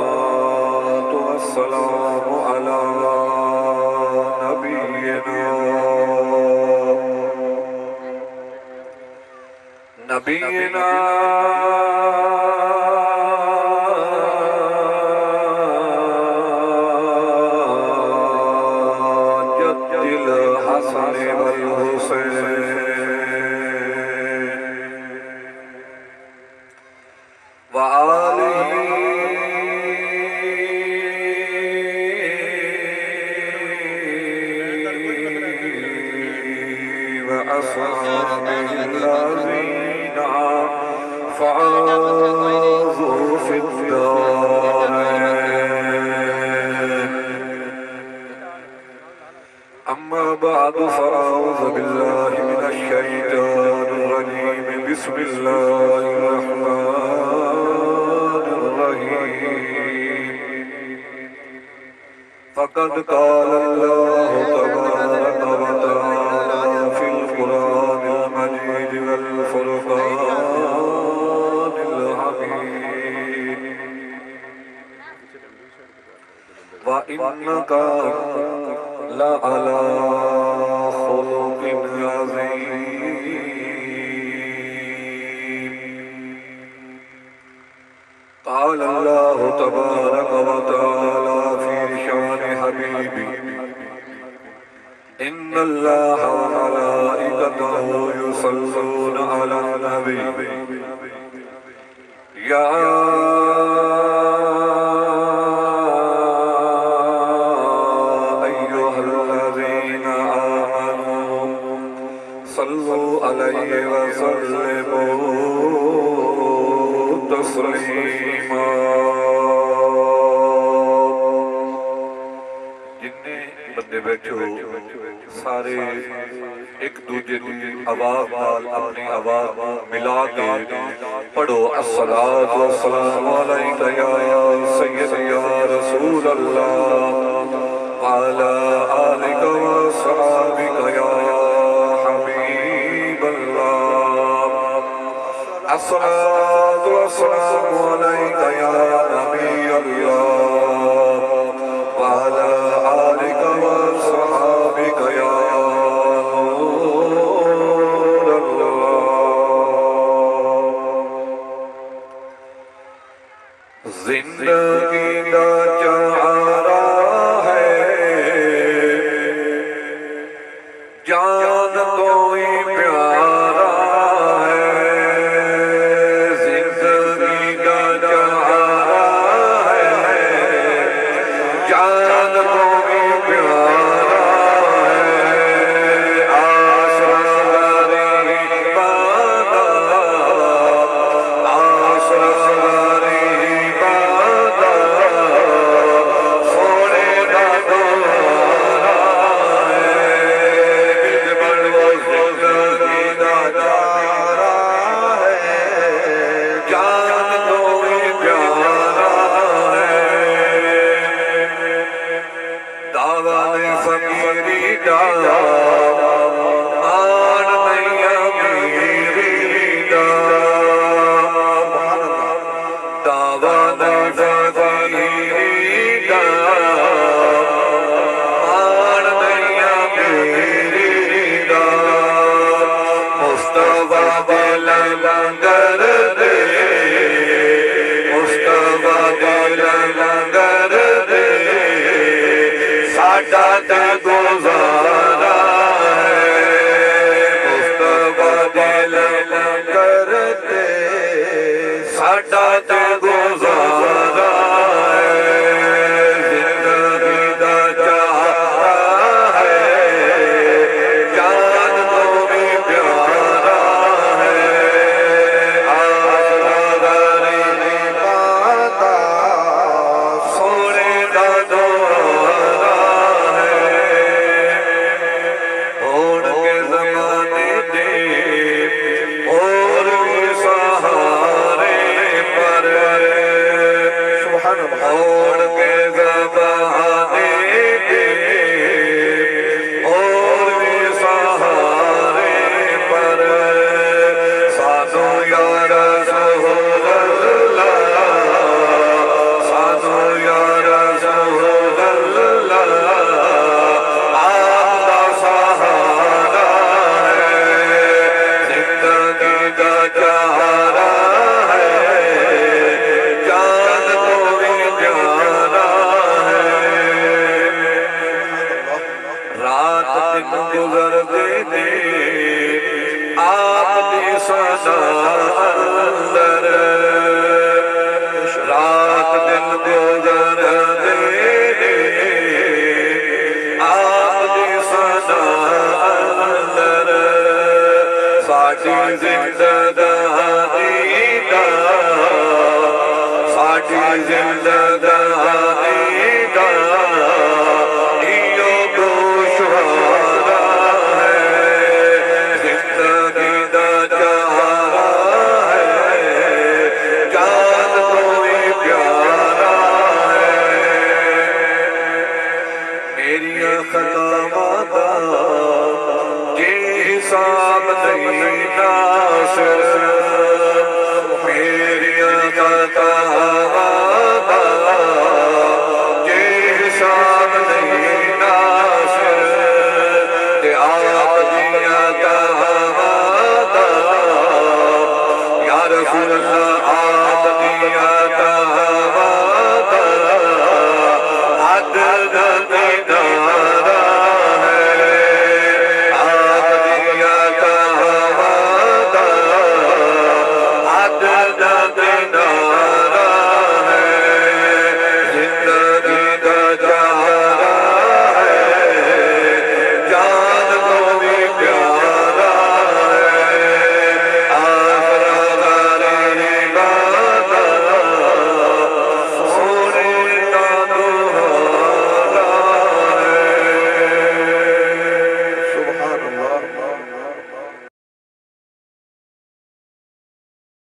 الصلاة والسلام على نبينا جد الحسن والحسين وآله وأصحابه الذين فازوا في الدارين أما بعد فأعوذ بالله من الشيطان الرجيم بسم الله الرحمن الرحيم فقد قال الله تبارك وتعالى في القرآن المجيد والفرقان الحميد وإنك لعلى خلق عظيم قال الله تبارك وتعالى في شان حبيبي إن الله وملائكته يصلون على النبي يا أيها الذين آمنوا صلوا عليه وسلموا تسليما بندے بیٹھے ہو سارے ایک دوجے دی آواز نال اپنی آواز ملا کے پڑھو الصلاۃ والسلام علیک یا سید یا رسول اللہ وعلی آلک وصحابک یا حبیب اللہ الصلاۃ والسلام علیک یا نبی اللہ وعلى آلك وصحابك يا نور الله زندگی دا چارہ ہے جان کوئی پیارا ہے زندگی دا چارہ ہے جان کوئی پیارا ہے آسراری بادا آسراری بادا سونے دا دوارا ہے بلبل وہ زندگی دا چارہ ہے جان کوئی پیارا ہے دعوان فقیری دا آن نہیں امیری دا دعوان فقیری دا آن نہیں امیری دا مصطفیٰ دل لنگر دے مصطفیٰ دل لنگر دے ساڈا تے گزارا ہے مصطفیٰ دل لنگر تے ساڈا تے گزارا ہے زندگی دا چارہ ہے جان تو بھی پیارا ہے آسراری بادا سونے دا دوارا ہے ہوڑ کے زمانے دے اور بھی سہارے پر ہوڑ کے زمانے دے اور بھی سہارے زندگانی